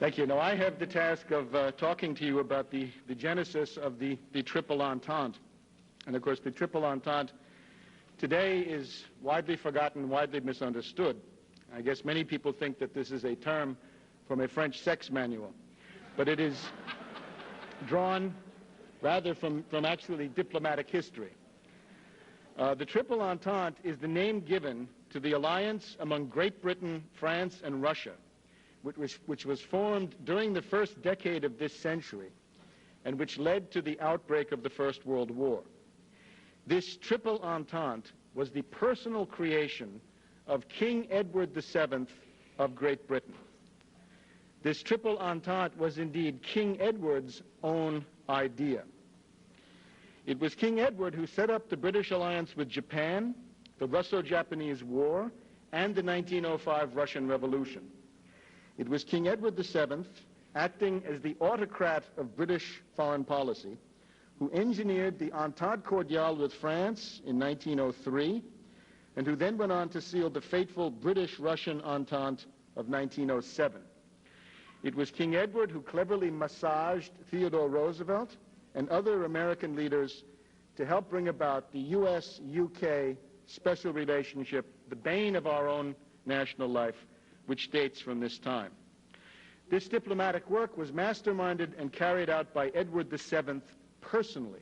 Thank you. Now, I have the task of talking to you about the genesis of the Triple Entente. And, of course, the Triple Entente today is widely forgotten, widely misunderstood. I guess many people think that this is a term from a French sex manual. But it is drawn rather from actually diplomatic history. The Triple Entente is the name given to the alliance among Great Britain, France, and Russia, which was formed during the first decade of this century and which led to the outbreak of the First World War. This Triple Entente was the personal creation of King Edward VII of Great Britain. This Triple Entente was indeed King Edward's own idea. It was King Edward who set up the British alliance with Japan, the Russo-Japanese War, and the 1905 Russian Revolution. It was King Edward VII, acting as the autocrat of British foreign policy, who engineered the Entente Cordiale with France in 1903, and who then went on to seal the fateful British-Russian Entente of 1907. It was King Edward who cleverly massaged Theodore Roosevelt and other American leaders to help bring about the U.S.-UK special relationship, the bane of our own national life, which dates from this time. This diplomatic work was masterminded and carried out by Edward VII personally,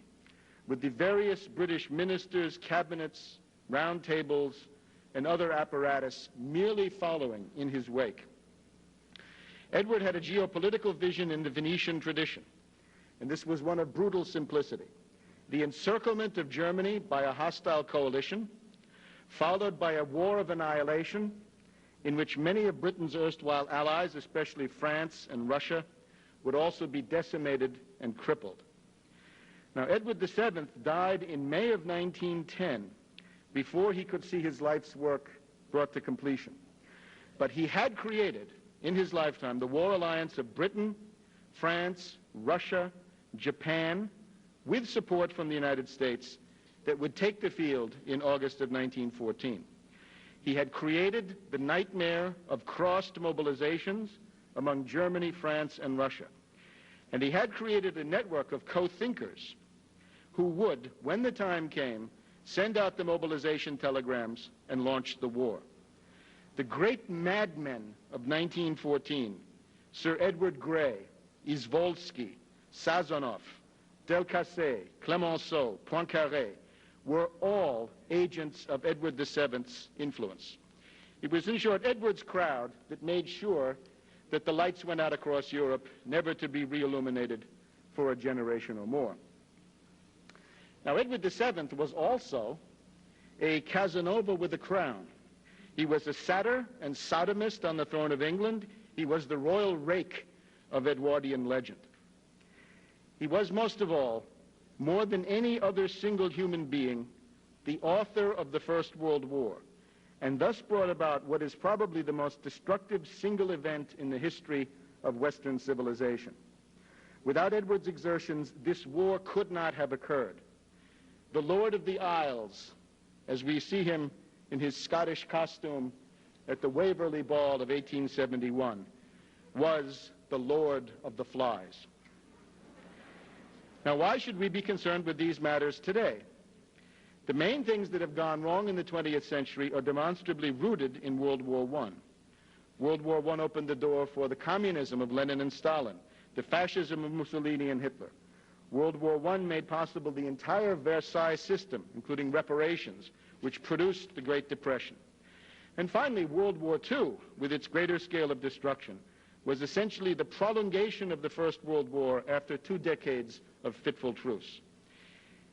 with the various British ministers, cabinets, round tables, and other apparatus merely following in his wake. Edward had a geopolitical vision in the Venetian tradition, and this was one of brutal simplicity. The encirclement of Germany by a hostile coalition, followed by a war of annihilation in which many of Britain's erstwhile allies, especially France and Russia, would also be decimated and crippled. Now, Edward VII died in May of 1910 before he could see his life's work brought to completion. But he had created, in his lifetime, the war alliance of Britain, France, Russia, Japan, with support from the United States, that would take the field in August of 1914. He had created the nightmare of crossed mobilizations among Germany, France, and Russia. And he had created a network of co-thinkers who would, when the time came, send out the mobilization telegrams and launch the war. The great madmen of 1914, Sir Edward Grey, Izvolsky, Sazonov, Delcasse, Clemenceau, Poincaré, were all agents of Edward VII's influence. It was, in short, Edward's crowd that made sure that the lights went out across Europe, never to be re-illuminated for a generation or more. Now, Edward VII was also a Casanova with a crown. He was a satyr and sodomist on the throne of England. He was the royal rake of Edwardian legend. He was, most of all, more than any other single human being, the author of the First World War, and thus brought about what is probably the most destructive single event in the history of Western civilization. Without Edward's exertions, this war could not have occurred. The Lord of the Isles, as we see him in his Scottish costume at the Waverley Ball of 1871, was the Lord of the Flies. Now, why should we be concerned with these matters today? The main things that have gone wrong in the 20th century are demonstrably rooted in World War I. World War I opened the door for the communism of Lenin and Stalin, the fascism of Mussolini and Hitler. World War I made possible the entire Versailles system, including reparations, which produced the Great Depression. And finally, World War II, with its greater scale of destruction, was essentially the prolongation of the First World War after 2 decades of fitful truce.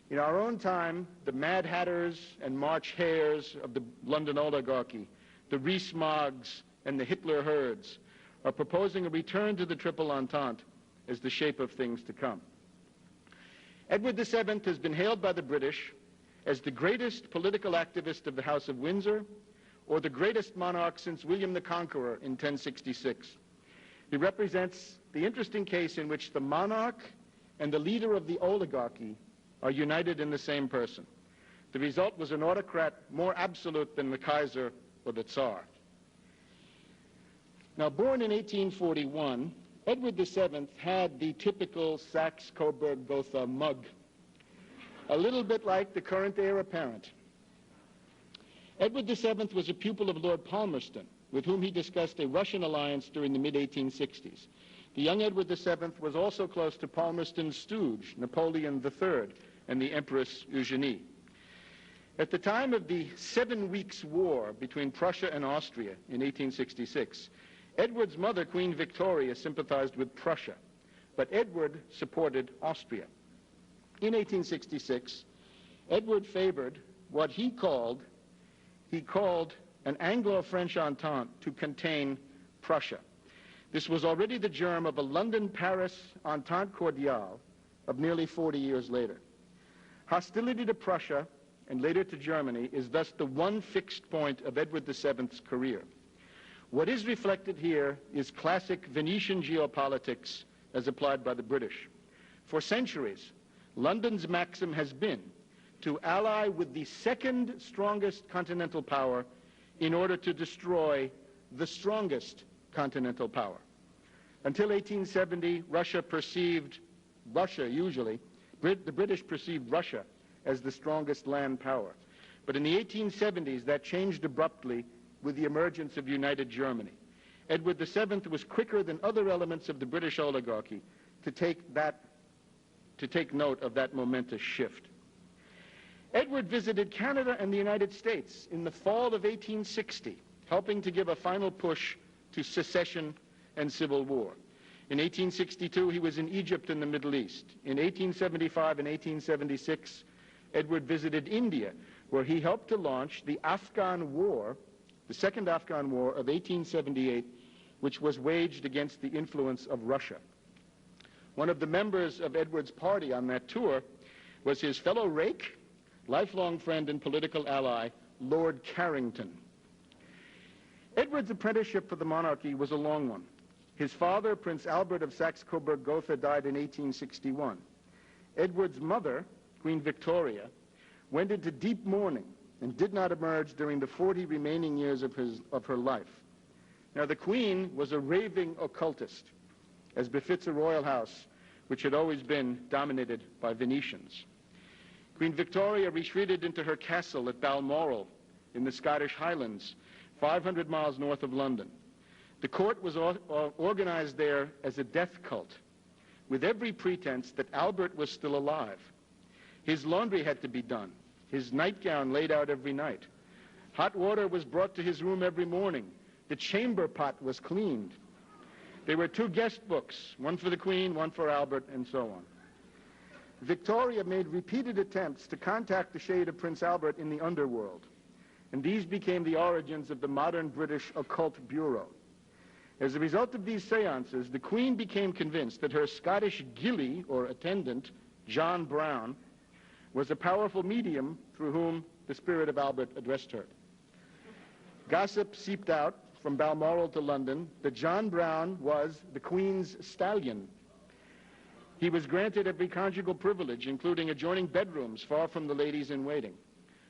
In our own time, the Mad Hatters and March Hares of the London oligarchy, the Rees-Moggs and the Hitler Herds, are proposing a return to the Triple Entente as the shape of things to come. Edward VII has been hailed by the British as the greatest political activist of the House of Windsor, or the greatest monarch since William the Conqueror in 1066. He represents the interesting case in which the monarch and the leader of the oligarchy are united in the same person. The result was an autocrat more absolute than the Kaiser or the Tsar. Now, born in 1841, Edward VII had the typical Saxe-Coburg-Gotha mug, a little bit like the current heir apparent. Edward VII was a pupil of Lord Palmerston, with whom he discussed a Russian alliance during the mid-1860s. The young Edward VII was also close to Palmerston's stooge, Napoleon III, and the Empress Eugenie. At the time of the 7 Weeks' War between Prussia and Austria in 1866, Edward's mother, Queen Victoria, sympathized with Prussia, but Edward supported Austria. In 1866, Edward favored what he called an Anglo-French entente to contain Prussia. This was already the germ of a London-Paris entente cordiale of nearly 40 years later. Hostility to Prussia and later to Germany is thus the one fixed point of Edward VII's career. What is reflected here is classic Venetian geopolitics as applied by the British. For centuries, London's maxim has been to ally with the second strongest continental power in order to destroy the strongest continental power. Until 1870, the British perceived Russia as the strongest land power. But in the 1870s, that changed abruptly with the emergence of United Germany. Edward VII was quicker than other elements of the British oligarchy to take note of that momentous shift. Edward visited Canada and the United States in the fall of 1860, helping to give a final push to secession and civil war. In 1862, he was in Egypt and the Middle East. In 1875 and 1876, Edward visited India, where he helped to launch the Afghan War, the Second Afghan War of 1878, which was waged against the influence of Russia. One of the members of Edward's party on that tour was his fellow rake, lifelong friend and political ally, Lord Carrington. Edward's apprenticeship for the monarchy was a long one. His father, Prince Albert of Saxe-Coburg-Gotha, died in 1861. Edward's mother, Queen Victoria, went into deep mourning and did not emerge during the 40 remaining years of her life. Now, the Queen was a raving occultist, as befits a royal house which had always been dominated by Venetians. Queen Victoria retreated into her castle at Balmoral in the Scottish Highlands, 500 miles north of London. The court was organized there as a death cult, with every pretense that Albert was still alive. His laundry had to be done, his nightgown laid out every night. Hot water was brought to his room every morning. The chamber pot was cleaned. There were 2 guest books, one for the Queen, one for Albert, and so on. Victoria made repeated attempts to contact the shade of Prince Albert in the underworld, and these became the origins of the modern British Occult Bureau. As a result of these seances, the Queen became convinced that her Scottish gillie, or attendant, John Brown, was a powerful medium through whom the spirit of Albert addressed her. Gossip seeped out from Balmoral to London that John Brown was the Queen's stallion. He was granted every conjugal privilege, including adjoining bedrooms far from the ladies in waiting.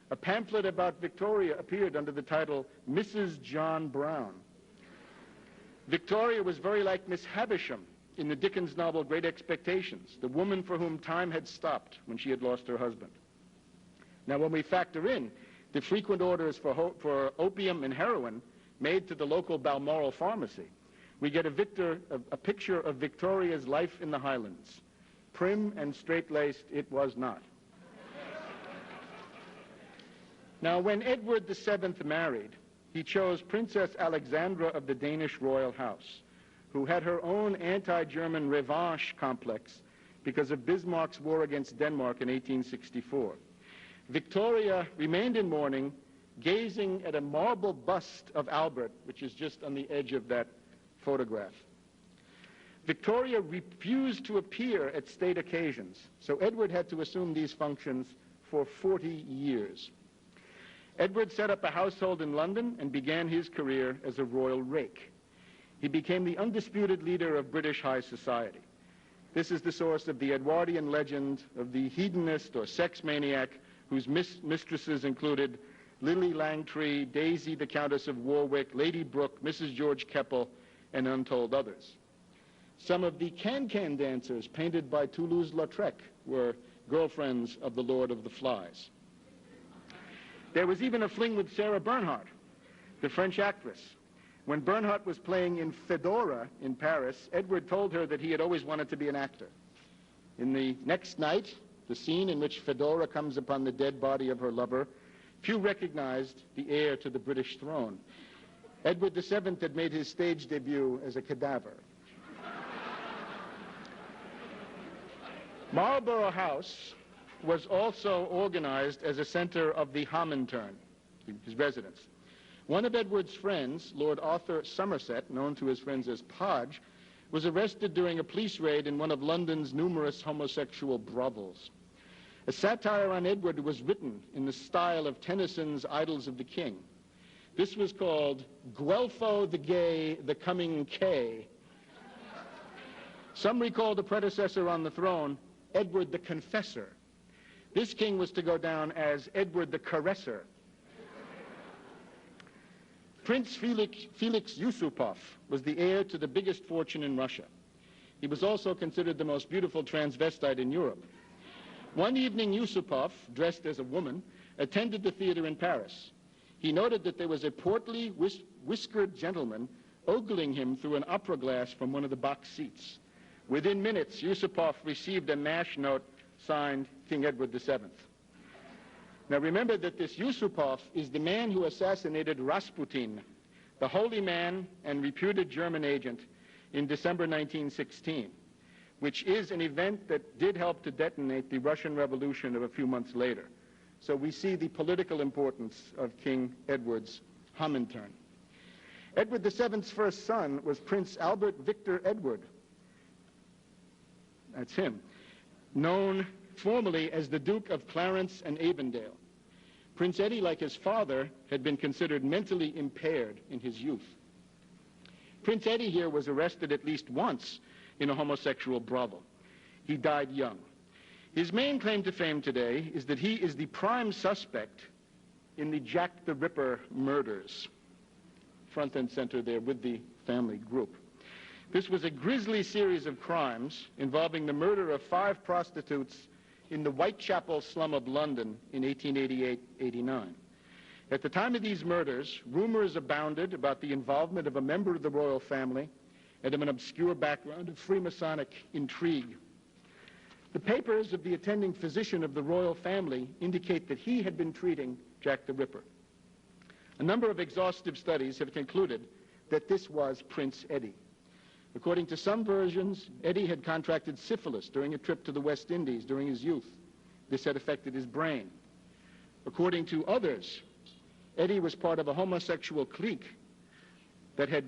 A pamphlet about Victoria appeared under the title Mrs. John Brown. Victoria was very like Miss Havisham in the Dickens novel Great Expectations, the woman for whom time had stopped when she had lost her husband. Now, when we factor in the frequent orders for opium and heroin made to the local Balmoral pharmacy, we get a picture of Victoria's life in the Highlands. Prim and straight-laced it was not. Now, when Edward VII married, he chose Princess Alexandra of the Danish royal house, who had her own anti-German revanche complex because of Bismarck's war against Denmark in 1864. Victoria remained in mourning, gazing at a marble bust of Albert, which is just on the edge of that photograph. Victoria refused to appear at state occasions, so Edward had to assume these functions for 40 years. Edward set up a household in London and began his career as a royal rake. He became the undisputed leader of British high society. This is the source of the Edwardian legend of the hedonist or sex maniac whose mistresses included Lily Langtry, Daisy the Countess of Warwick, Lady Brooke, Mrs. George Keppel, and untold others. Some of the can-can dancers painted by Toulouse-Lautrec were girlfriends of the Lord of the Flies. There was even a fling with Sarah Bernhardt, the French actress. When Bernhardt was playing in Fedora in Paris, Edward told her that he had always wanted to be an actor. In the next night, the scene in which Fedora comes upon the dead body of her lover, few recognized the heir to the British throne. Edward VII had made his stage debut as a cadaver. Marlborough House was also organized as a center of the Homintern, his residence. One of Edward's friends, Lord Arthur Somerset, known to his friends as Podge, was arrested during a police raid in one of London's numerous homosexual brothels. A satire on Edward was written in the style of Tennyson's Idylls of the King. This was called Guelpho the Gay, the Coming K. Some recall the predecessor on the throne, Edward the Confessor. This king was to go down as Edward the Caresser. Prince Felix Yusupov was the heir to the biggest fortune in Russia. He was also considered the most beautiful transvestite in Europe. One evening, Yusupov, dressed as a woman, attended the theater in Paris. He noted that there was a portly, whiskered gentleman ogling him through an opera glass from one of the box seats. Within minutes, Yusupov received a MASH note signed King Edward VII. Now remember that this Yusupov is the man who assassinated Rasputin, the holy man and reputed German agent, in December 1916, which is an event that did help to detonate the Russian Revolution of a few months later. So we see the political importance of King Edward's Homintern. Edward VII's first son was Prince Albert Victor Edward. That's him, known formally as the Duke of Clarence and Avondale. Prince Eddie, like his father, had been considered mentally impaired in his youth. Prince Eddie here was arrested at least once in a homosexual brothel. He died young. His main claim to fame today is that he is the prime suspect in the Jack the Ripper murders, front and center there with the family group. This was a grisly series of crimes involving the murder of 5 prostitutes in the Whitechapel slum of London in 1888-89. At the time of these murders, rumors abounded about the involvement of a member of the royal family and of an obscure background of Freemasonic intrigue. The papers of the attending physician of the royal family indicate that he had been treating Jack the Ripper. A number of exhaustive studies have concluded that this was Prince Eddie. According to some versions, Eddie had contracted syphilis during a trip to the West Indies during his youth. This had affected his brain. According to others, Eddie was part of a homosexual clique that had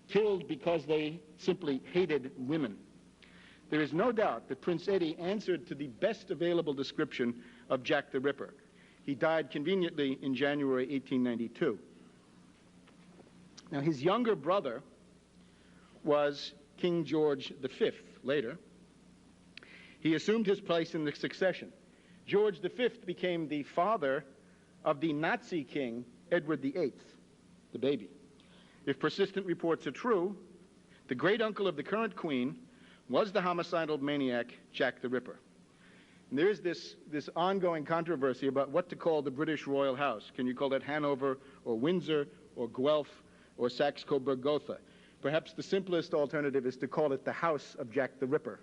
killed because they simply hated women. There is no doubt that Prince Eddie answered to the best available description of Jack the Ripper. He died conveniently in January 1892. Now, his younger brother was King George V later. He assumed his place in the succession. George V became the father of the Nazi king, Edward VIII, the baby. If persistent reports are true, the great-uncle of the current queen was the homicidal maniac Jack the Ripper. And there is this ongoing controversy about what to call the British royal house. Can you call it Hanover or Windsor or Guelph or Saxe-Coburg-Gotha? Perhaps the simplest alternative is to call it the House of Jack the Ripper.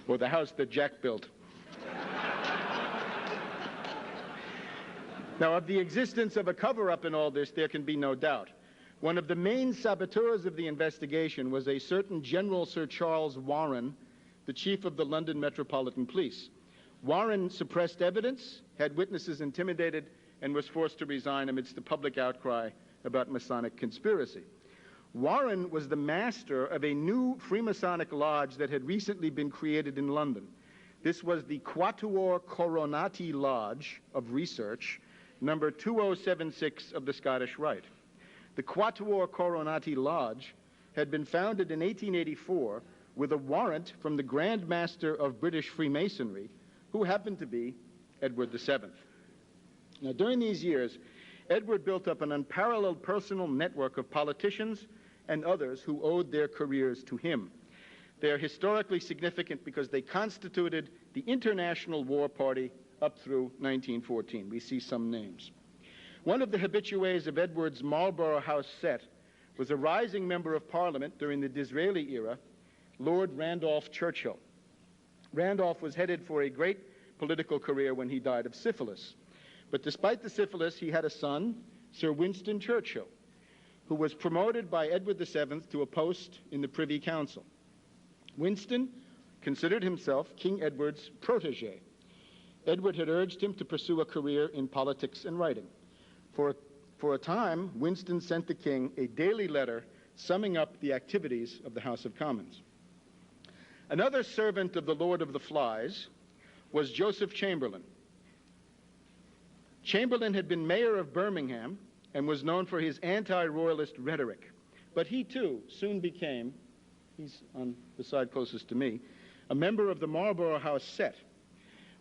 Or the house that Jack built. Now, of the existence of a cover-up in all this, there can be no doubt. One of the main saboteurs of the investigation was a certain General Sir Charles Warren, the chief of the London Metropolitan Police. Warren suppressed evidence, had witnesses intimidated, and was forced to resign amidst the public outcry about Masonic conspiracy. Warren was the master of a new Freemasonic lodge that had recently been created in London. This was the Quatuor Coronati Lodge of Research, number 2076 of the Scottish Rite. The Quatuor Coronati Lodge had been founded in 1884 with a warrant from the Grand Master of British Freemasonry, who happened to be Edward VII. Now, during these years, Edward built up an unparalleled personal network of politicians and others who owed their careers to him. They are historically significant because they constituted the International War Party up through 1914. We see some names. One of the habitués of Edward's Marlborough House set was a rising member of Parliament during the Disraeli era, Lord Randolph Churchill. Randolph was headed for a great political career when he died of syphilis. But despite the syphilis, he had a son, Sir Winston Churchill, who was promoted by Edward VII to a post in the Privy Council. Winston considered himself King Edward's protégé. Edward had urged him to pursue a career in politics and writing. For a time, Winston sent the king a daily letter summing up the activities of the House of Commons. Another servant of the Lord of the Flies was Joseph Chamberlain. Chamberlain had been mayor of Birmingham and was known for his anti-royalist rhetoric. But he too soon became, he's on the side closest to me, a member of the Marlborough House set.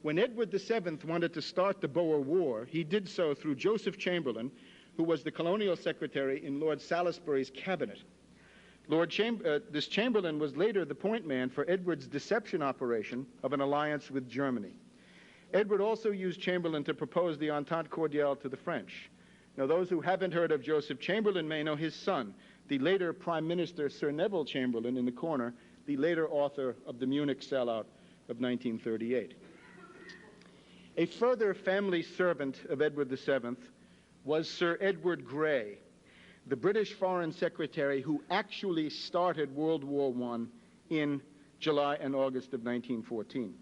When Edward VII wanted to start the Boer War, he did so through Joseph Chamberlain, who was the colonial secretary in Lord Salisbury's cabinet. This Chamberlain was later the point man for Edward's deception operation of an alliance with Germany. Edward also used Chamberlain to propose the Entente Cordiale to the French. Now, those who haven't heard of Joseph Chamberlain may know his son, the later Prime Minister Sir Neville Chamberlain in the corner, the later author of the Munich sellout of 1938. A further family servant of Edward VII was Sir Edward Grey, the British Foreign Secretary who actually started World War I in July and August of 1914.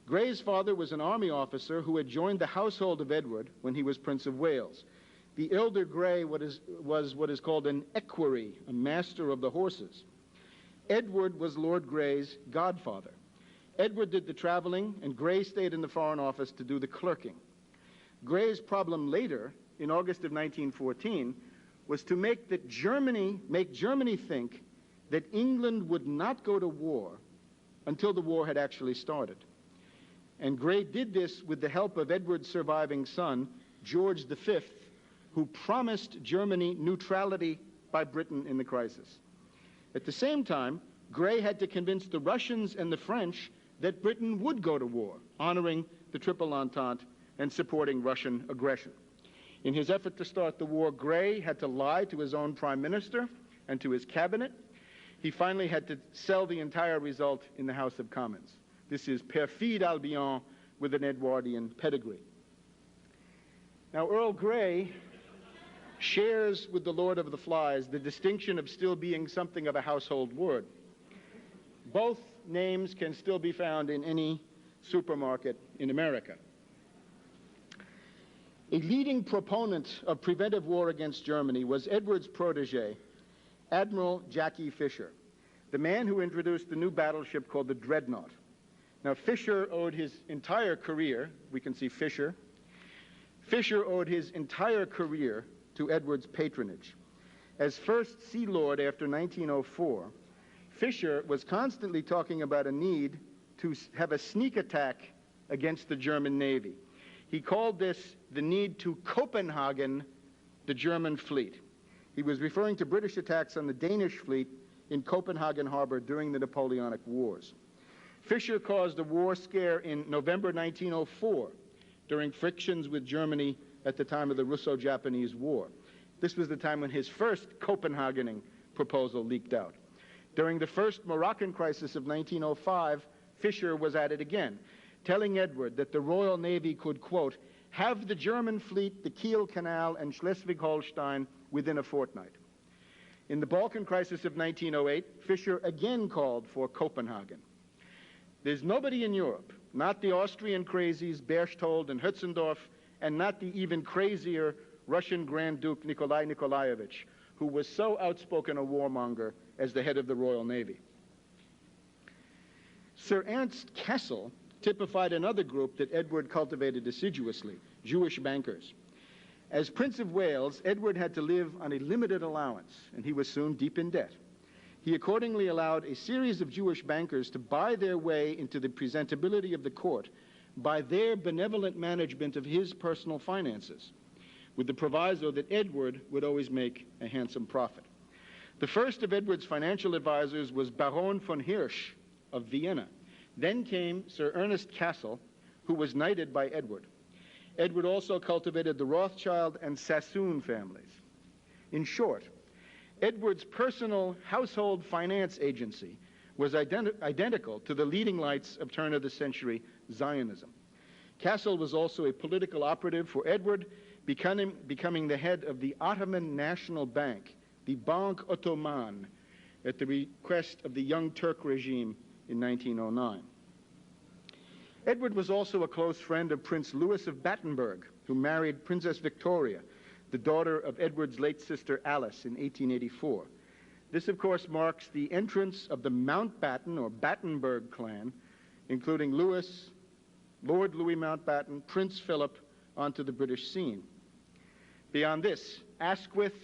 Grey's father was an army officer who had joined the household of Edward when he was Prince of Wales. The elder Grey was what is called an equerry, a master of the horses. Edward was Lord Grey's godfather. Edward did the traveling, and Grey stayed in the Foreign Office to do the clerking. Grey's problem later, in August of 1914, was to make Germany think that England would not go to war until the war had actually started. And Grey did this with the help of Edward's surviving son, George V, who promised Germany neutrality by Britain in the crisis. At the same time, Grey had to convince the Russians and the French that Britain would go to war, honoring the Triple Entente and supporting Russian aggression. In his effort to start the war, Grey had to lie to his own prime minister and to his cabinet. He finally had to sell the entire result in the House of Commons. This is perfide Albion with an Edwardian pedigree. Now, Earl Grey shares with the Lord of the Flies the distinction of still being something of a household word. Both names can still be found in any supermarket in America. A leading proponent of preventive war against Germany was Edward's protege, Admiral Jackie Fisher, the man who introduced the new battleship called the Dreadnought. Now, Fisher owed his entire career, we can see Fisher owed his entire career to Edward's patronage. As first Sea Lord after 1904, Fisher was constantly talking about a need to have a sneak attack against the German Navy. He called this the need to Copenhagen the German fleet. He was referring to British attacks on the Danish fleet in Copenhagen harbor during the Napoleonic Wars. Fisher caused a war scare in November 1904 during frictions with Germany at the time of the Russo-Japanese War. This was the time when his first Copenhagening proposal leaked out. During the first Moroccan crisis of 1905, Fisher was at it again, telling Edward that the Royal Navy could, quote, have the German fleet, the Kiel Canal, and Schleswig-Holstein within a fortnight. In the Balkan crisis of 1908, Fisher again called for Copenhagen. There's nobody in Europe, not the Austrian crazies Berchtold and Hötzendorf, and not the even crazier Russian Grand Duke Nikolai Nikolaevich, who was so outspoken a warmonger as the head of the Royal Navy. Sir Ernst Cassel typified another group that Edward cultivated assiduously, Jewish bankers. As Prince of Wales, Edward had to live on a limited allowance, and he was soon deep in debt. He accordingly allowed a series of Jewish bankers to buy their way into the presentability of the court by their benevolent management of his personal finances. with the proviso that Edward would always make a handsome profit. The first of Edward's financial advisors was Baron von Hirsch of Vienna. Then came Sir Ernest Cassel, who was knighted by Edward. Edward also cultivated the Rothschild and Sassoon families. In short, Edward's personal household finance agency was identical to the leading lights of turn-of-the-century Zionism. Cassel was also a political operative for Edward, becoming the head of the Ottoman National Bank, the Banque Ottomane, at the request of the Young Turk regime in 1909. Edward was also a close friend of Prince Louis of Battenberg, who married Princess Victoria, the daughter of Edward's late sister Alice, in 1884. This, of course, marks the entrance of the Mountbatten or Battenberg clan, including Louis, Lord Louis Mountbatten, Prince Philip, onto the British scene. Beyond this, Asquith,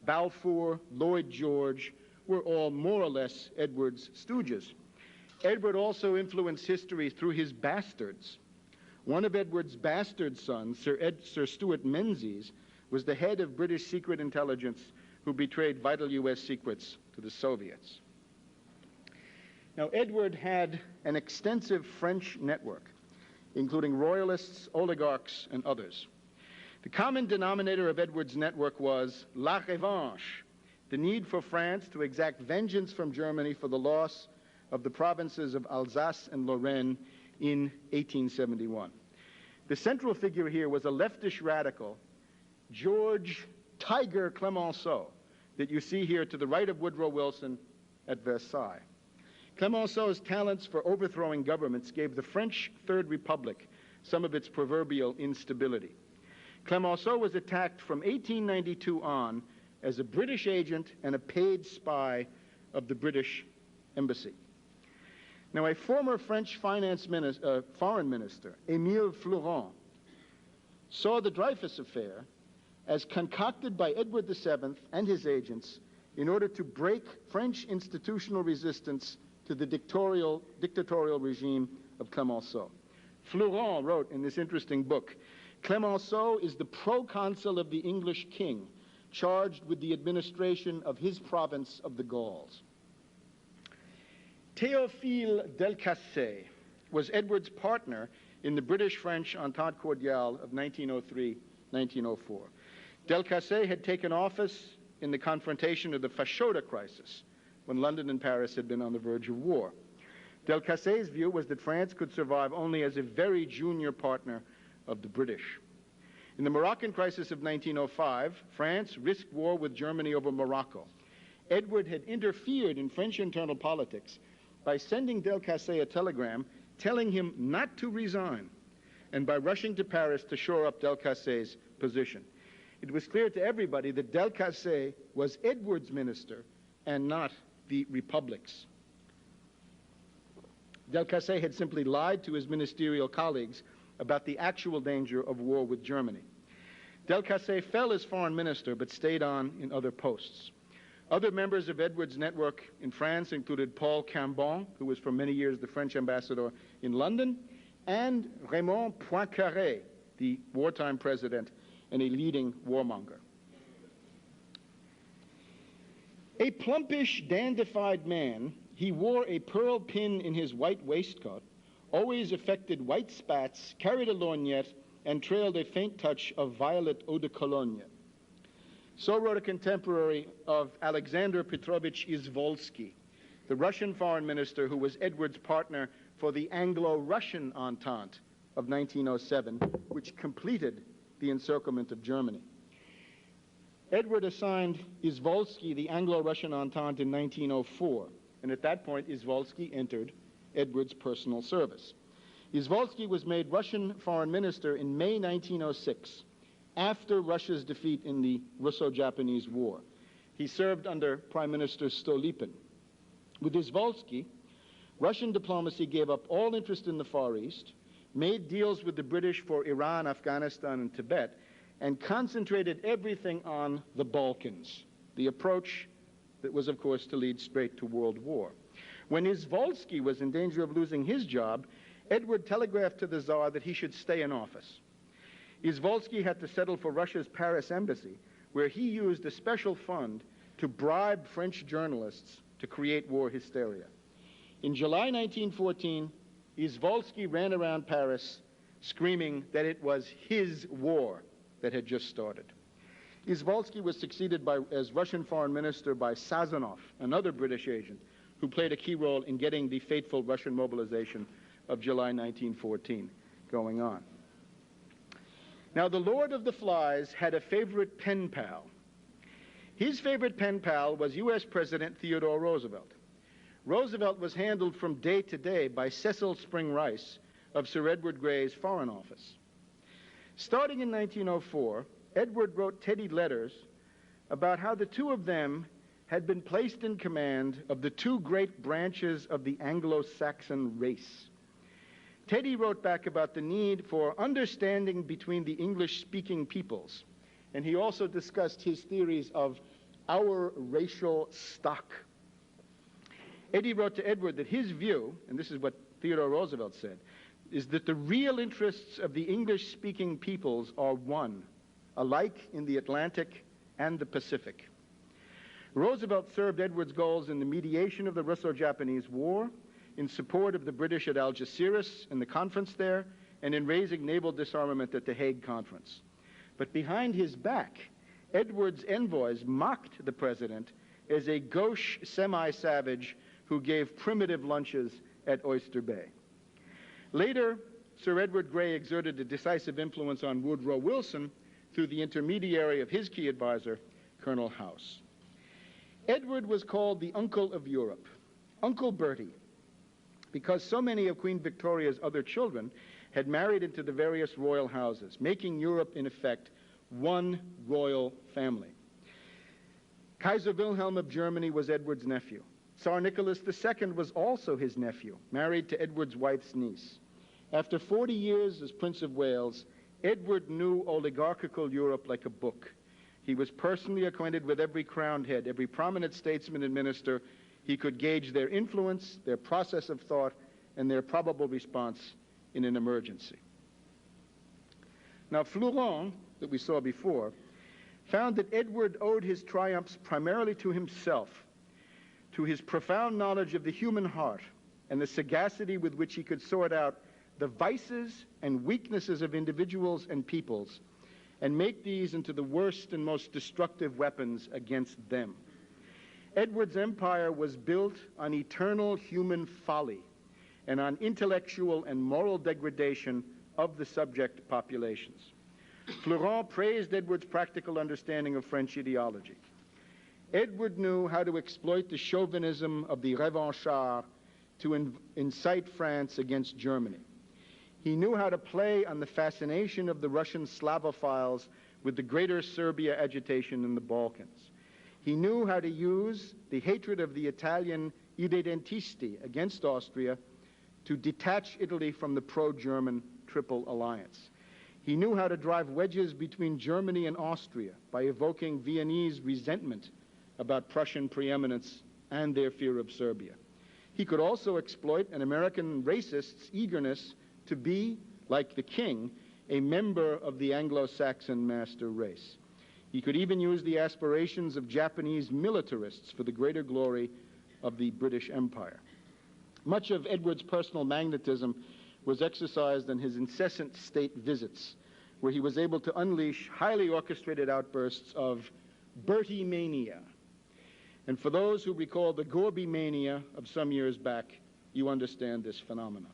Balfour, Lloyd George were all more or less Edward's stooges. Edward also influenced history through his bastards. One of Edward's bastard sons, Sir Stuart Menzies, was the head of British secret intelligence who betrayed vital U.S. secrets to the Soviets. Now, Edward had an extensive French network, including royalists, oligarchs, and others. The common denominator of Edward's network was la revanche, the need for France to exact vengeance from Germany for the loss of the provinces of Alsace and Lorraine in 1871. The central figure here was a leftish radical, George Tiger Clemenceau, that you see here to the right of Woodrow Wilson at Versailles. Clemenceau's talents for overthrowing governments gave the French Third Republic some of its proverbial instability. Clemenceau was attacked from 1892 on as a British agent and a paid spy of the British embassy. Now, a former French foreign minister, Émile Florent, saw the Dreyfus affair as concocted by Edward VII and his agents in order to break French institutional resistance to the dictatorial regime of Clemenceau. Florent wrote in this interesting book, "Clemenceau is the proconsul of the English king, charged with the administration of his province of the Gauls." Théophile Delcassé was Edward's partner in the British-French Entente Cordiale of 1903-1904. Delcassé had taken office in the confrontation of the Fashoda crisis, when London and Paris had been on the verge of war. Delcassé's view was that France could survive only as a very junior partner of the British. In the Moroccan crisis of 1905, France risked war with Germany over Morocco. Edward had interfered in French internal politics by sending Delcassé a telegram telling him not to resign, and by rushing to Paris to shore up Delcassé's position. It was clear to everybody that Delcassé was Edward's minister and not the Republic's. Delcassé had simply lied to his ministerial colleagues about the actual danger of war with Germany. Delcassé fell as foreign minister but stayed on in other posts. Other members of Edward's network in France included Paul Cambon, who was for many years the French ambassador in London, and Raymond Poincaré, the wartime president and a leading warmonger. A plumpish, dandified man, he wore a pearl pin in his white waistcoat, always affected white spats, carried a lorgnette, and trailed a faint touch of violet eau de cologne. So wrote a contemporary of Alexander Petrovich Izvolsky, the Russian foreign minister who was Edward's partner for the Anglo-Russian Entente of 1907, which completed the encirclement of Germany. Edward assigned Izvolsky the Anglo-Russian Entente in 1904, and at that point, Izvolsky entered Edward's personal service. Izvolsky was made Russian foreign minister in May 1906, after Russia's defeat in the Russo-Japanese War. He served under Prime Minister Stolypin. With Izvolsky, Russian diplomacy gave up all interest in the Far East, made deals with the British for Iran, Afghanistan, and Tibet, and concentrated everything on the Balkans, the approach that was, of course, to lead straight to World War. When Izvolsky was in danger of losing his job, Edward telegraphed to the Tsar that he should stay in office. Izvolsky had to settle for Russia's Paris embassy, where he used a special fund to bribe French journalists to create war hysteria. In July 1914, Izvolsky ran around Paris screaming that it was his war that had just started. Izvolsky was succeeded as Russian foreign minister by Sazonov, another British agent, who played a key role in getting the fateful Russian mobilization of July 1914 going on. Now, the Lord of the Flies had a favorite pen pal. His favorite pen pal was U.S. President Theodore Roosevelt. Roosevelt was handled from day to day by Cecil Spring Rice of Sir Edward Grey's Foreign Office. Starting in 1904, Edward wrote Teddy letters about how the two of them had been placed in command of the two great branches of the Anglo-Saxon race. Teddy wrote back about the need for understanding between the English-speaking peoples, and he also discussed his theories of our racial stock. Eddie wrote to Edward that his view, and this is what Theodore Roosevelt said, is that the real interests of the English-speaking peoples are one, alike in the Atlantic and the Pacific. Roosevelt served Edward's goals in the mediation of the Russo-Japanese War, in support of the British at Algeciras and the conference there, and in raising naval disarmament at the Hague Conference. But behind his back, Edward's envoys mocked the president as a gauche semi-savage who gave primitive lunches at Oyster Bay. Later, Sir Edward Grey exerted a decisive influence on Woodrow Wilson through the intermediary of his key advisor, Colonel House. Edward was called the Uncle of Europe, Uncle Bertie, because so many of Queen Victoria's other children had married into the various royal houses, making Europe, in effect, one royal family. Kaiser Wilhelm of Germany was Edward's nephew. Tsar Nicholas II was also his nephew, married to Edward's wife's niece. After 40 years as Prince of Wales, Edward knew oligarchical Europe like a book. He was personally acquainted with every crowned head, every prominent statesman and minister. He could gauge their influence, their process of thought, and their probable response in an emergency. Now, Fleuron, that we saw before, found that Edward owed his triumphs primarily to himself, to his profound knowledge of the human heart and the sagacity with which he could sort out the vices and weaknesses of individuals and peoples and make these into the worst and most destructive weapons against them. Edward's empire was built on eternal human folly and on intellectual and moral degradation of the subject populations. Fleuron praised Edward's practical understanding of French ideology. Edward knew how to exploit the chauvinism of the revanchards to incite France against Germany. He knew how to play on the fascination of the Russian Slavophiles with the Greater Serbia agitation in the Balkans. He knew how to use the hatred of the Italian irredentisti against Austria to detach Italy from the pro-German Triple Alliance. He knew how to drive wedges between Germany and Austria by evoking Viennese resentment about Prussian preeminence and their fear of Serbia. He could also exploit an American racist's eagerness to be, like the king, a member of the Anglo-Saxon master race. He could even use the aspirations of Japanese militarists for the greater glory of the British Empire. Much of Edward's personal magnetism was exercised in his incessant state visits, where he was able to unleash highly orchestrated outbursts of Bertie mania. And for those who recall the Gorby mania of some years back, you understand this phenomenon.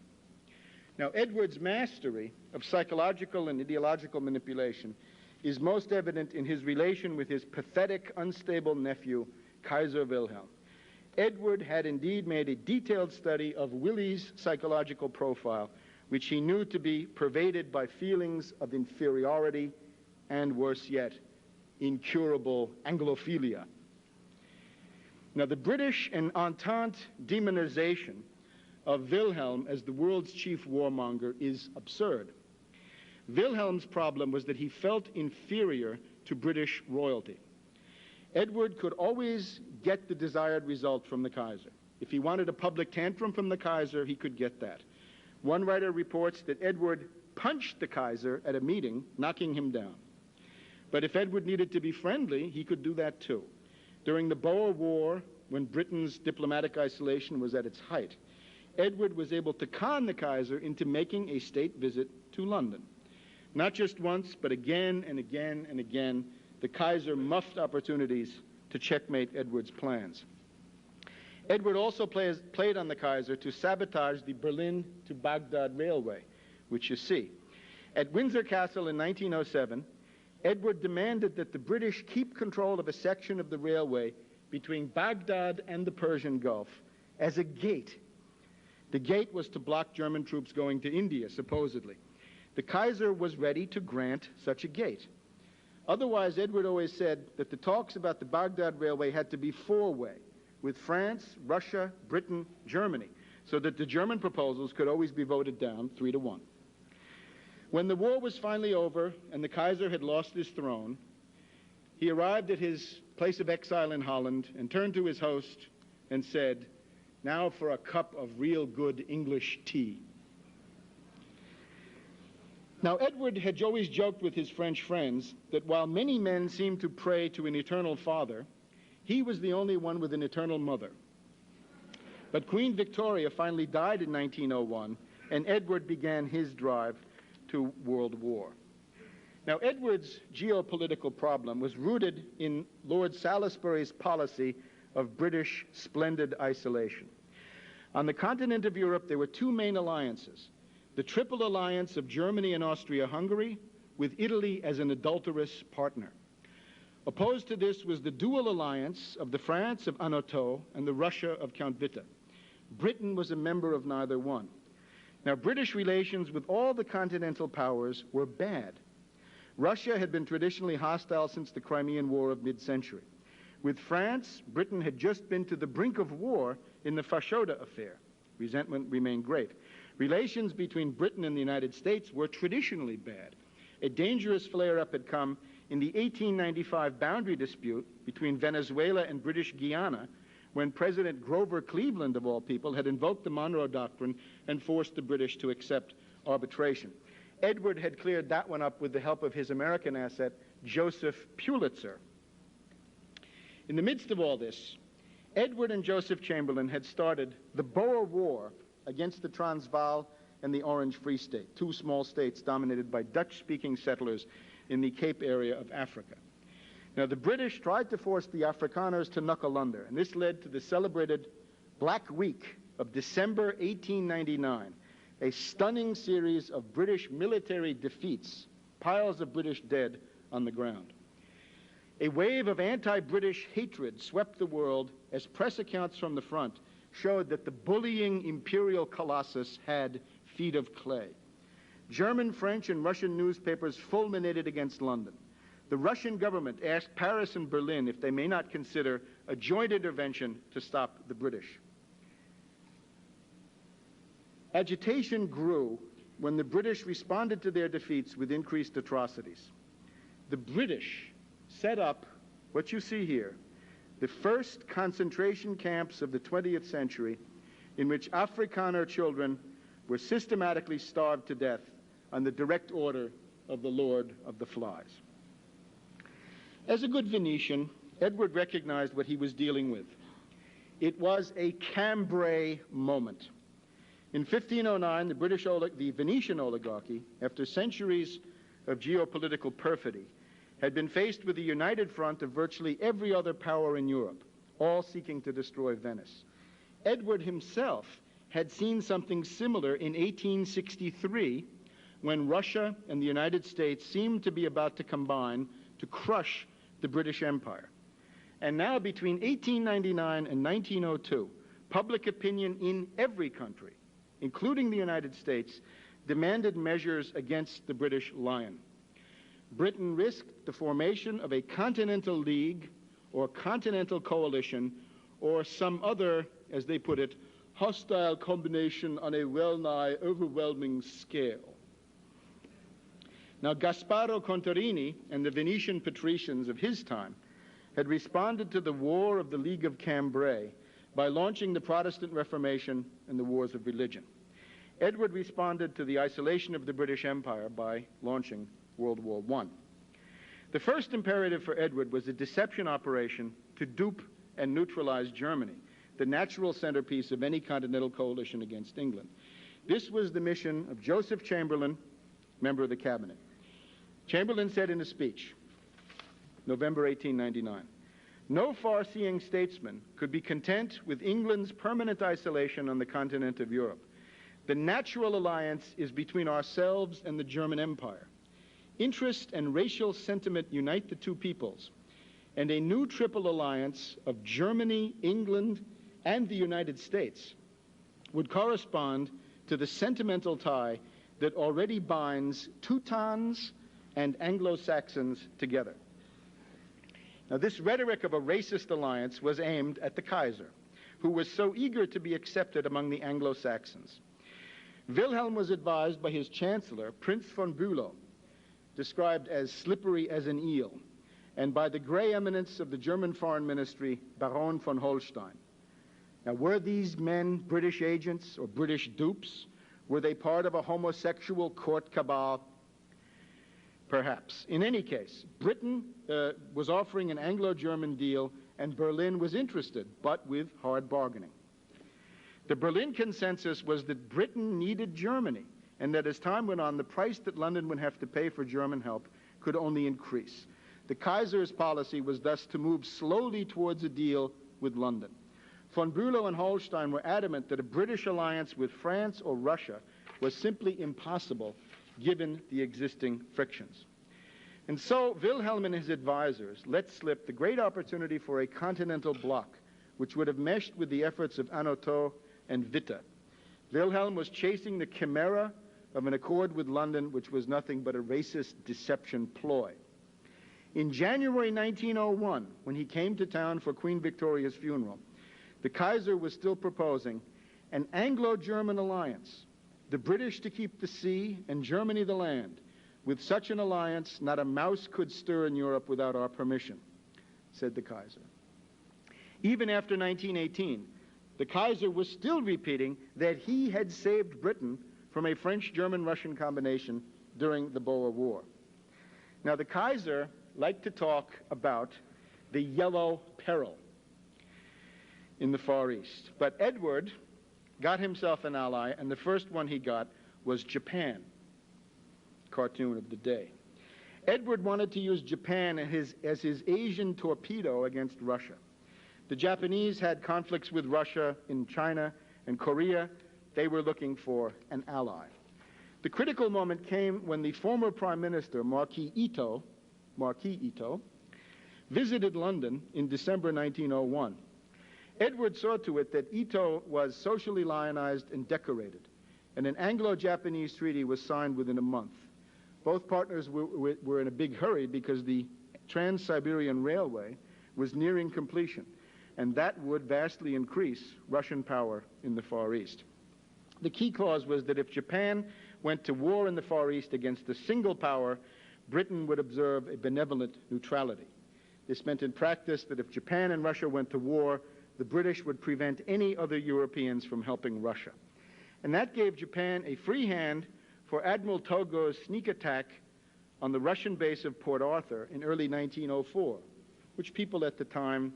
Now, Edward's mastery of psychological and ideological manipulation is most evident in his relation with his pathetic, unstable nephew, Kaiser Wilhelm. Edward had indeed made a detailed study of Willie's psychological profile, which he knew to be pervaded by feelings of inferiority and, worse yet, incurable Anglophilia. Now, the British and Entente demonization of Wilhelm as the world's chief warmonger is absurd. Wilhelm's problem was that he felt inferior to British royalty. Edward could always get the desired result from the Kaiser. If he wanted a public tantrum from the Kaiser, he could get that. One writer reports that Edward punched the Kaiser at a meeting, knocking him down. But if Edward needed to be friendly, he could do that too. During the Boer War, when Britain's diplomatic isolation was at its height, Edward was able to con the Kaiser into making a state visit to London. Not just once, but again and again and again, the Kaiser muffed opportunities to checkmate Edward's plans. Edward also played on the Kaiser to sabotage the Berlin to Baghdad railway, which you see. At Windsor Castle in 1907, Edward demanded that the British keep control of a section of the railway between Baghdad and the Persian Gulf as a gate. The gate was to block German troops going to India, supposedly. The Kaiser was ready to grant such a gate. Otherwise, Edward always said that the talks about the Baghdad railway had to be four-way, with France, Russia, Britain, Germany, so that the German proposals could always be voted down 3-1. When the war was finally over and the Kaiser had lost his throne, he arrived at his place of exile in Holland and turned to his host and said, "Now for a cup of real good English tea." Now, Edward had always joked with his French friends that while many men seemed to pray to an eternal father, he was the only one with an eternal mother. But Queen Victoria finally died in 1901, and Edward began his drive to world war. Now, Edward's geopolitical problem was rooted in Lord Salisbury's policy of British splendid isolation. On the continent of Europe, there were two main alliances: the Triple Alliance of Germany and Austria-Hungary, with Italy as an adulterous partner. Opposed to this was the dual alliance of the France of Anatole and the Russia of Count Witte. Britain was a member of neither one. Now, British relations with all the continental powers were bad. Russia had been traditionally hostile since the Crimean War of mid-century. With France, Britain had just been to the brink of war in the Fashoda affair. Resentment remained great. Relations between Britain and the United States were traditionally bad. A dangerous flare-up had come in the 1895 boundary dispute between Venezuela and British Guiana, when President Grover Cleveland, of all people, had invoked the Monroe Doctrine and forced the British to accept arbitration. Edward had cleared that one up with the help of his American asset, Joseph Pulitzer. In the midst of all this, Edward and Joseph Chamberlain had started the Boer War against the Transvaal and the Orange Free State, two small states dominated by Dutch-speaking settlers in the Cape area of Africa. Now, the British tried to force the Afrikaners to knuckle under, and this led to the celebrated Black Week of December 1899, a stunning series of British military defeats, piles of British dead on the ground. A wave of anti-British hatred swept the world as press accounts from the front showed that the bullying imperial colossus had feet of clay. German, French, and Russian newspapers fulminated against London. The Russian government asked Paris and Berlin if they may not consider a joint intervention to stop the British. Agitation grew when the British responded to their defeats with increased atrocities. The British set up what you see here, the first concentration camps of the 20th century, in which Afrikaner children were systematically starved to death on the direct order of the Lord of the Flies. As a good Venetian, Edward recognized what he was dealing with. It was a Cambrai moment. In 1509, the Venetian oligarchy, after centuries of geopolitical perfidy, had been faced with the united front of virtually every other power in Europe, all seeking to destroy Venice. Edward himself had seen something similar in 1863, when Russia and the United States seemed to be about to combine to crush the British Empire. And now, between 1899 and 1902, public opinion in every country, including the United States, demanded measures against the British Lion. Britain risked the formation of a continental league or continental coalition or some other, as they put it, hostile combination on a well-nigh overwhelming scale. Now, Gasparo Contarini and the Venetian patricians of his time had responded to the War of the League of Cambrai by launching the Protestant Reformation and the Wars of Religion. Edward responded to the isolation of the British Empire by launching World War I. The first imperative for Edward was a deception operation to dupe and neutralize Germany, the natural centerpiece of any continental coalition against England. This was the mission of Joseph Chamberlain, member of the cabinet. Chamberlain said in a speech, November 1899, "No far-seeing statesman could be content with England's permanent isolation on the continent of Europe. The natural alliance is between ourselves and the German Empire. Interest and racial sentiment unite the two peoples, and a new triple alliance of Germany, England, and the United States would correspond to the sentimental tie that already binds Teutons and Anglo-Saxons together." Now, this rhetoric of a racist alliance was aimed at the Kaiser, who was so eager to be accepted among the Anglo-Saxons. Wilhelm was advised by his chancellor, Prince von Bülow, described as slippery as an eel, and by the gray eminence of the German foreign ministry, Baron von Holstein. Now, were these men British agents or British dupes? Were they part of a homosexual court cabal? Perhaps. In any case, Britain was offering an Anglo-German deal, and Berlin was interested, but with hard bargaining. The Berlin consensus was that Britain needed Germany, and that as time went on, the price that London would have to pay for German help could only increase. The Kaiser's policy was thus to move slowly towards a deal with London. Von Bülow and Holstein were adamant that a British alliance with France or Russia was simply impossible given the existing frictions. And so Wilhelm and his advisors let slip the great opportunity for a continental bloc, which would have meshed with the efforts of Anatole and Witte. Wilhelm was chasing the chimera of an accord with London, which was nothing but a racist deception ploy. In January 1901, when he came to town for Queen Victoria's funeral, the Kaiser was still proposing an Anglo-German alliance, the British to keep the sea and Germany the land. With such an alliance, not a mouse could stir in Europe without our permission, said the Kaiser. Even after 1918, the Kaiser was still repeating that he had saved Britain from a French-German-Russian combination during the Boer War. Now, the Kaiser liked to talk about the yellow peril in the Far East. But Edward got himself an ally, and the first one he got was Japan. Cartoon of the day. Edward wanted to use Japan as his Asian torpedo against Russia. The Japanese had conflicts with Russia in China and Korea. They were looking for an ally. The critical moment came when the former Prime Minister, Marquis Ito, visited London in December 1901. Edward saw to it that Ito was socially lionized and decorated, and an Anglo-Japanese treaty was signed within a month. Both partners were in a big hurry because the Trans-Siberian Railway was nearing completion, and that would vastly increase Russian power in the Far East. The key clause was that if Japan went to war in the Far East against a single power, Britain would observe a benevolent neutrality. This meant in practice that if Japan and Russia went to war, the British would prevent any other Europeans from helping Russia. And that gave Japan a free hand for Admiral Togo's sneak attack on the Russian base of Port Arthur in early 1904, which people at the time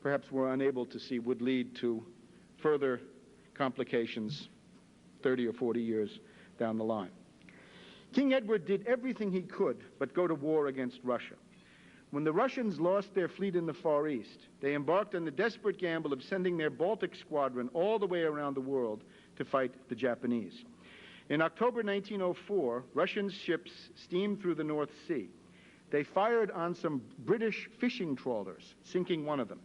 perhaps were unable to see would lead to further complications 30 or 40 years down the line. King Edward did everything he could but go to war against Russia. When the Russians lost their fleet in the Far East, they embarked on the desperate gamble of sending their Baltic squadron all the way around the world to fight the Japanese. In October 1904, Russian ships steamed through the North Sea. They fired on some British fishing trawlers, sinking one of them.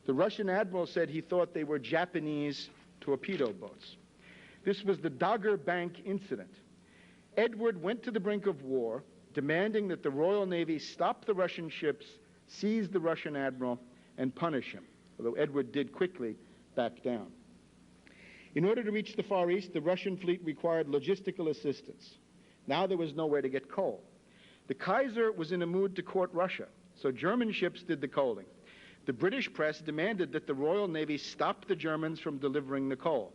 The Russian admiral said he thought they were Japanese torpedo boats. This was the Dogger Bank incident. Edward went to the brink of war, demanding that the Royal Navy stop the Russian ships, seize the Russian admiral, and punish him, although Edward did quickly back down. In order to reach the Far East, the Russian fleet required logistical assistance. Now there was nowhere to get coal. The Kaiser was in a mood to court Russia, so German ships did the coaling. The British press demanded that the Royal Navy stop the Germans from delivering the coal.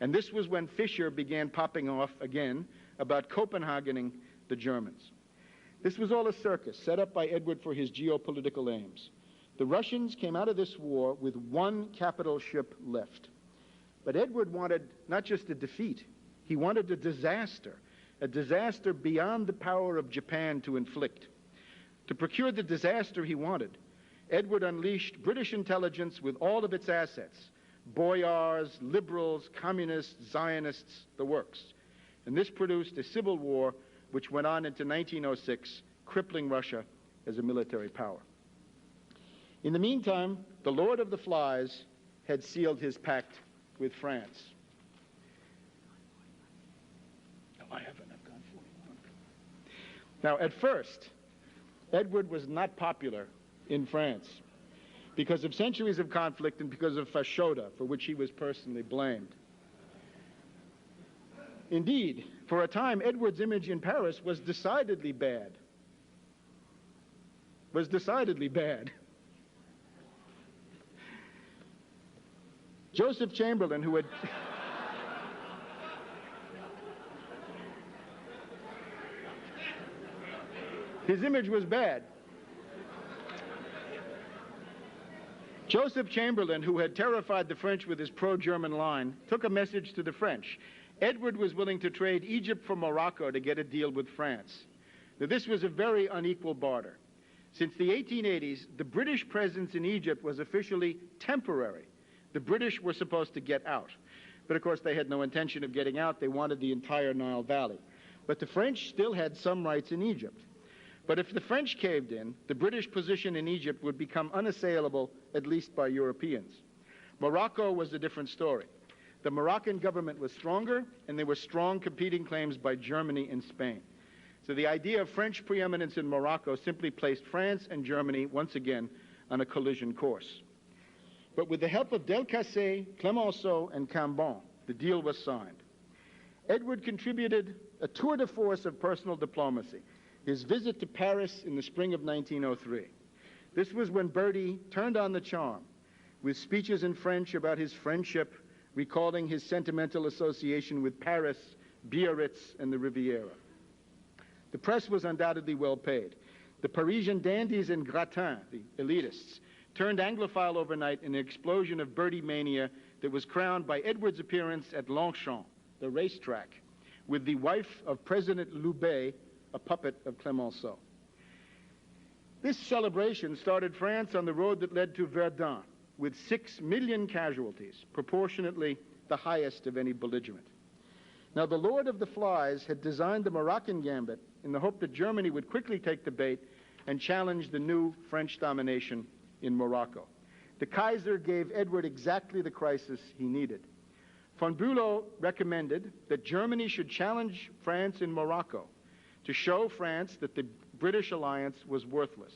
And this was when Fischer began popping off again about Copenhagening the Germans. This was all a circus set up by Edward for his geopolitical aims. The Russians came out of this war with one capital ship left. But Edward wanted not just a defeat, he wanted a disaster beyond the power of Japan to inflict. To procure the disaster he wanted, Edward unleashed British intelligence with all of its assets, boyars, liberals, communists, Zionists, the works. And this produced a civil war which went on into 1906, crippling Russia as a military power. In the meantime, the Lord of the Flies had sealed his pact with France. No, I haven't. I've gone 41. Now, at first, Edward was not popular in France because of centuries of conflict and because of fashoda, for which he was personally blamed. Indeed, for a time, Edward's image in Paris was decidedly bad. Joseph Chamberlain, who had... His image was bad. Joseph Chamberlain, who had terrified the French with his pro-German line, took a message to the French. Edward was willing to trade Egypt for Morocco to get a deal with France. Now, this was a very unequal barter. Since the 1880s, the British presence in Egypt was officially temporary. The British were supposed to get out. But of course, they had no intention of getting out. They wanted the entire Nile Valley. But the French still had some rights in Egypt. But if the French caved in, the British position in Egypt would become unassailable, at least by Europeans. Morocco was a different story. The Moroccan government was stronger, and there were strong competing claims by Germany and Spain. So the idea of French preeminence in Morocco simply placed France and Germany once again on a collision course. But with the help of Delcassé, Clemenceau, and Cambon, the deal was signed. Edward contributed a tour de force of personal diplomacy, his visit to Paris in the spring of 1903. This was when Bertie turned on the charm with speeches in French about his friendship, recalling his sentimental association with Paris, Biarritz, and the Riviera. The press was undoubtedly well paid. The Parisian dandies and gratins, the elitists, turned Anglophile overnight in an explosion of Bertie mania that was crowned by Edward's appearance at Longchamp, the racetrack, with the wife of President Loubet, a puppet of Clemenceau. This celebration started France on the road that led to Verdun, with 6 million casualties, proportionately the highest of any belligerent. Now, the Lord of the Flies had designed the Moroccan gambit in the hope that Germany would quickly take the bait and challenge the new French domination in Morocco. The Kaiser gave Edward exactly the crisis he needed. Von Bülow recommended that Germany should challenge France in Morocco to show France that the British alliance was worthless.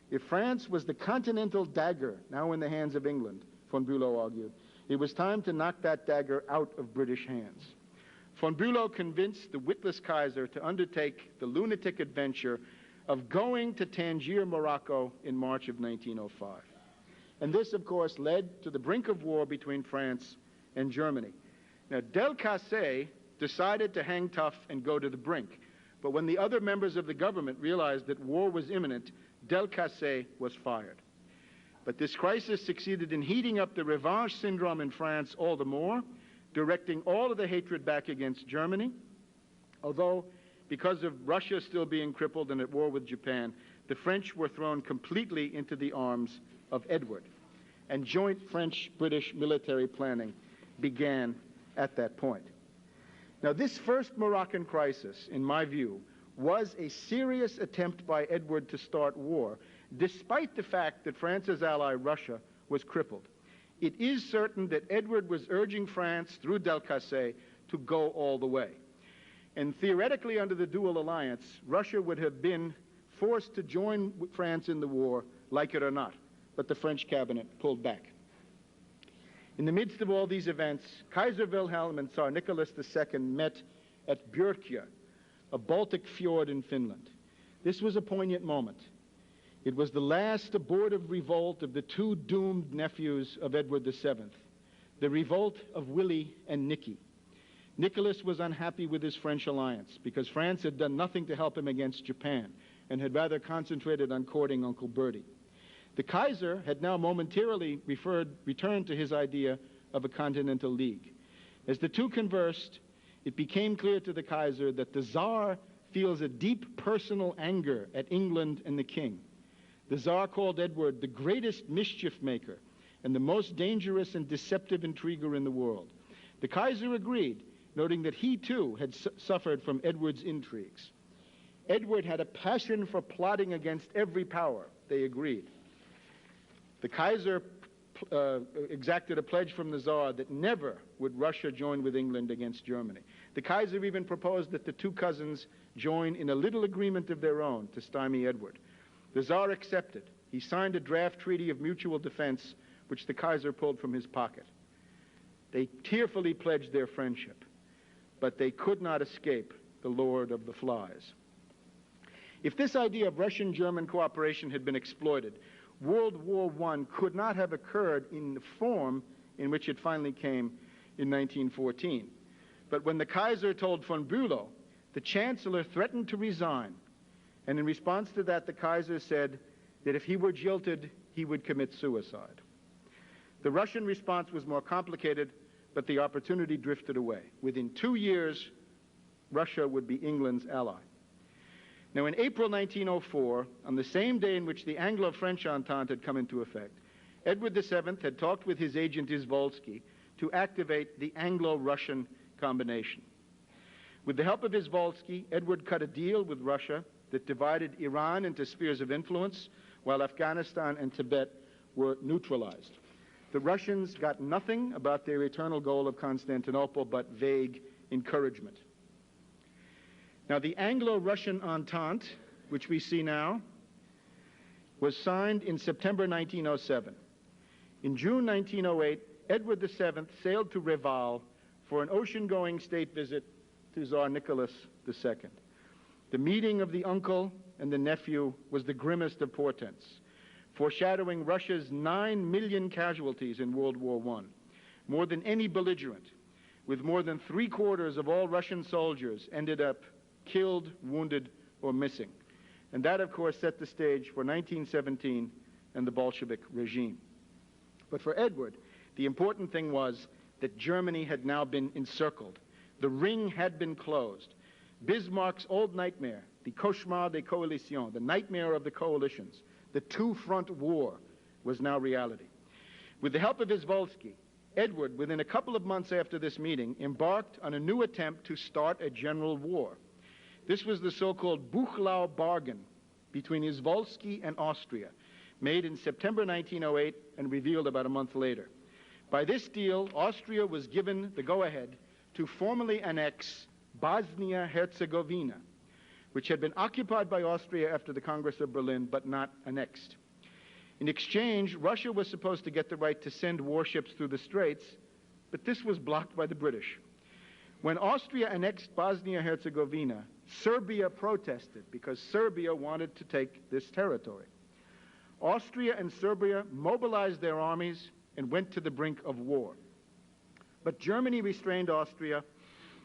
If France was the continental dagger now in the hands of England, von Bülow argued, it was time to knock that dagger out of British hands. Von Bülow convinced the witless Kaiser to undertake the lunatic adventure of going to Tangier, Morocco in March of 1905. And this, of course, led to the brink of war between France and Germany. Now, Delcassé decided to hang tough and go to the brink. But when the other members of the government realized that war was imminent, Delcassé was fired. But this crisis succeeded in heating up the revanche syndrome in France all the more, directing all of the hatred back against Germany, although because of Russia still being crippled and at war with Japan, the French were thrown completely into the arms of Edward. And joint French-British military planning began at that point. Now, this first Moroccan crisis, in my view, was a serious attempt by Edward to start war, despite the fact that France's ally, Russia, was crippled. It is certain that Edward was urging France, through Delcassé, to go all the way. And theoretically, under the dual alliance, Russia would have been forced to join France in the war, like it or not. But the French cabinet pulled back. In the midst of all these events, Kaiser Wilhelm and Tsar Nicholas II met at Björkö, a Baltic fjord in Finland. This was a poignant moment. It was the last abortive revolt of the two doomed nephews of Edward VII. the revolt of Willie and Nicky. Nicholas was unhappy with his French alliance because France had done nothing to help him against Japan and had rather concentrated on courting Uncle Bertie. The Kaiser had now momentarily returned to his idea of a continental league. As the two conversed, it became clear to the Kaiser that the Tsar feels a deep personal anger at England and the king. The Tsar called Edward the greatest mischief maker and the most dangerous and deceptive intriguer in the world. The Kaiser agreed, noting that he too had suffered from Edward's intrigues. Edward had a passion for plotting against every power, they agreed. The Kaiser exacted a pledge from the Tsar that never would Russia join with England against Germany. The Kaiser even proposed that the two cousins join in a little agreement of their own to stymie Edward. The Tsar accepted. He signed a draft treaty of mutual defense, which the Kaiser pulled from his pocket. They tearfully pledged their friendship, but they could not escape the Lord of the Flies. If this idea of Russian-German cooperation had been exploited, World War I could not have occurred in the form in which it finally came in 1914. But when the Kaiser told von Bülow, the Chancellor threatened to resign, and in response to that, the Kaiser said that if he were jilted, he would commit suicide. The Russian response was more complicated, but the opportunity drifted away. Within 2 years, Russia would be England's ally. Now, in April 1904, on the same day in which the Anglo-French Entente had come into effect, Edward VII had talked with his agent Izvolsky to activate the Anglo-Russian combination. With the help of Izvolsky, Edward cut a deal with Russia that divided Iran into spheres of influence, while Afghanistan and Tibet were neutralized. The Russians got nothing about their eternal goal of Constantinople but vague encouragement. Now, the Anglo-Russian Entente, which we see now, was signed in September 1907. In June 1908, Edward VII sailed to Reval for an ocean-going state visit to Tsar Nicholas II. The meeting of the uncle and the nephew was the grimmest of portents, foreshadowing Russia's 9 million casualties in World War I, more than any belligerent, with more than 3/4 of all Russian soldiers ended up killed, wounded, or missing. And that, of course, set the stage for 1917 and the Bolshevik regime. But for Edward, the important thing was that Germany had now been encircled. The ring had been closed. Bismarck's old nightmare, the cauchemar des coalitions, the nightmare of the coalitions, the two-front war, was now reality. With the help of Izvolsky, Edward, within a couple of months after this meeting, embarked on a new attempt to start a general war. This was the so-called Buchlau bargain between Izvolsky and Austria, made in September 1908 and revealed about a month later. By this deal, Austria was given the go-ahead to formally annex Bosnia-Herzegovina, which had been occupied by Austria after the Congress of Berlin, but not annexed. In exchange, Russia was supposed to get the right to send warships through the Straits, but this was blocked by the British. When Austria annexed Bosnia-Herzegovina, Serbia protested because Serbia wanted to take this territory. Austria and Serbia mobilized their armies and went to the brink of war. But Germany restrained Austria.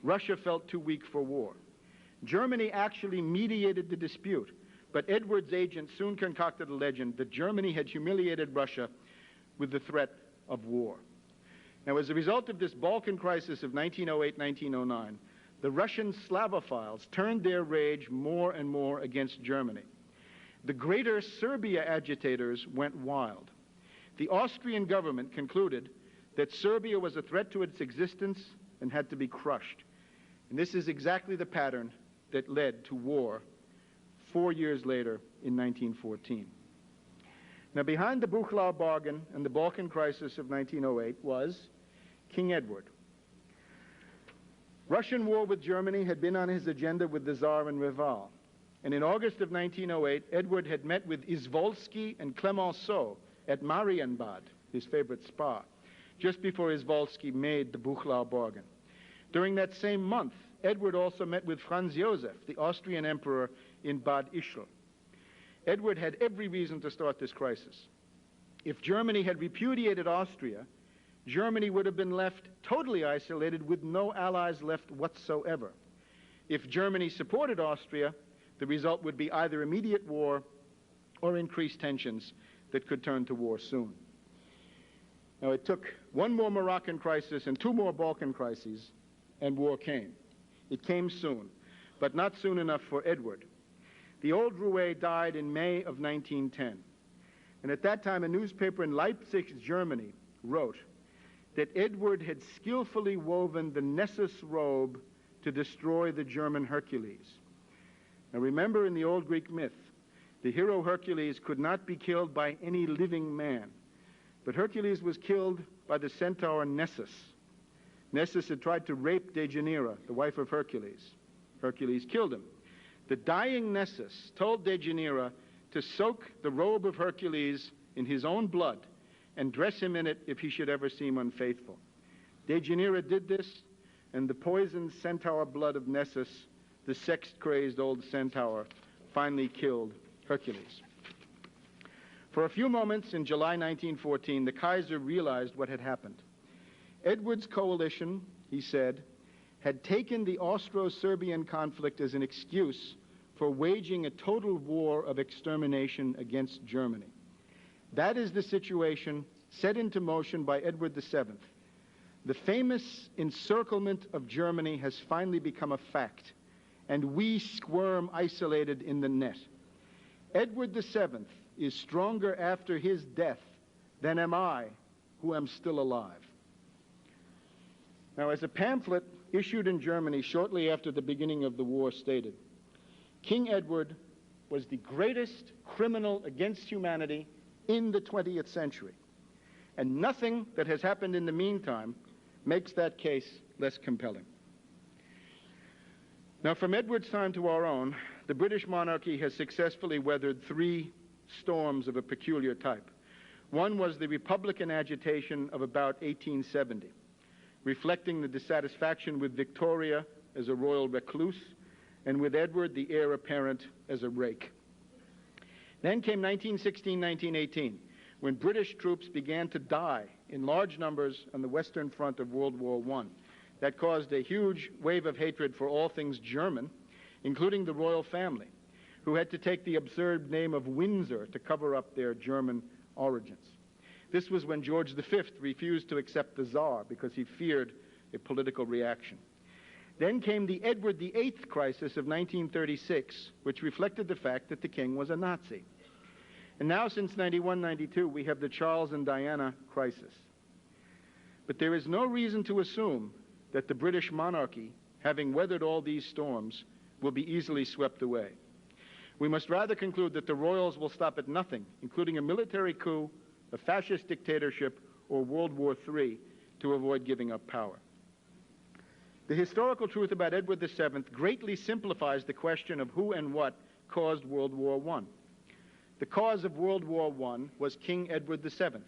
Russia felt too weak for war. Germany actually mediated the dispute, but Edward's agent soon concocted a legend that Germany had humiliated Russia with the threat of war. Now, as a result of this Balkan crisis of 1908-1909, the Russian Slavophiles turned their rage more and more against Germany. The Greater Serbia agitators went wild. The Austrian government concluded that Serbia was a threat to its existence and had to be crushed. And this is exactly the pattern that led to war 4 years later in 1914. Now, behind the Buchlau bargain and the Balkan crisis of 1908 was King Edward. Russian war with Germany had been on his agenda with the Tsar in Reval. And in August of 1908, Edward had met with Izvolsky and Clemenceau at Marienbad, his favorite spa, just before Izvolsky made the Buchlau bargain. During that same month, Edward also met with Franz Josef, the Austrian emperor, in Bad Ischl. Edward had every reason to start this crisis. If Germany had repudiated Austria, Germany would have been left totally isolated with no allies left whatsoever. If Germany supported Austria, the result would be either immediate war or increased tensions that could turn to war soon. Now, it took one more Moroccan crisis and two more Balkan crises, and war came. It came soon, but not soon enough for Edward. The old Rouet died in May of 1910. And at that time, a newspaper in Leipzig, Germany, wrote that Edward had skillfully woven the Nessus robe to destroy the German Hercules. Now remember, in the old Greek myth, the hero Hercules could not be killed by any living man, but Hercules was killed by the centaur Nessus. Nessus had tried to rape Deianira, the wife of Hercules. Hercules killed him. The dying Nessus told Deianira to soak the robe of Hercules in his own blood and dress him in it if he should ever seem unfaithful. Deianira did this, and the poisoned centaur blood of Nessus, the sex-crazed old centaur, finally killed Hercules. For a few moments in July 1914, the Kaiser realized what had happened. Edward's coalition, he said, had taken the Austro-Serbian conflict as an excuse for waging a total war of extermination against Germany. That is the situation set into motion by Edward VII. The famous encirclement of Germany has finally become a fact, and we squirm isolated in the net. Edward VII is stronger after his death than am I, who am still alive. Now, as a pamphlet issued in Germany shortly after the beginning of the war stated, King Edward was the greatest criminal against humanity in the 20th century, and nothing that has happened in the meantime makes that case less compelling. Now, from Edward's time to our own, the British monarchy has successfully weathered three storms of a peculiar type. One was the Republican agitation of about 1870, reflecting the dissatisfaction with Victoria as a royal recluse, and with Edward, the heir apparent, as a rake. Then came 1916-1918, when British troops began to die in large numbers on the Western Front of World War I. That caused a huge wave of hatred for all things German, including the royal family, who had to take the absurd name of Windsor to cover up their German origins. This was when George V refused to accept the Tsar because he feared a political reaction. Then came the Edward VIII crisis of 1936, which reflected the fact that the king was a Nazi. And now, since 91-92, we have the Charles and Diana crisis. But there is no reason to assume that the British monarchy, having weathered all these storms, will be easily swept away. We must rather conclude that the royals will stop at nothing, including a military coup, a fascist dictatorship, or World War III, to avoid giving up power. The historical truth about Edward VII greatly simplifies the question of who and what caused World War I. The cause of World War I was King Edward VII.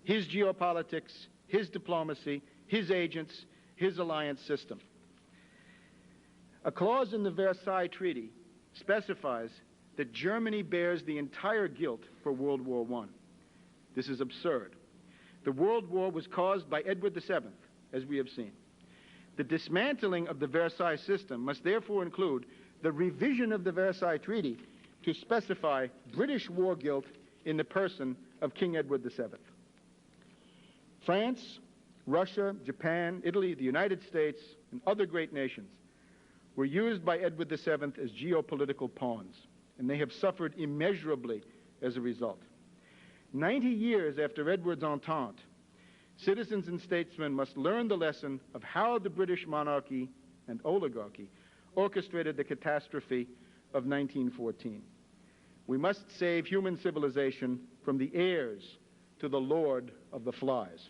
His geopolitics, his diplomacy, his agents, his alliance system. A clause in the Versailles Treaty specifies that Germany bears the entire guilt for World War I. This is absurd. The World War was caused by Edward VII, as we have seen. The dismantling of the Versailles system must therefore include the revision of the Versailles Treaty to specify British war guilt in the person of King Edward VII. France, Russia, Japan, Italy, the United States, and other great nations were used by Edward VII as geopolitical pawns, and they have suffered immeasurably as a result. 90 years after Edward's Entente, citizens and statesmen must learn the lesson of how the British monarchy and oligarchy orchestrated the catastrophe of 1914. We must save human civilization from the heirs to the Lord of the Flies.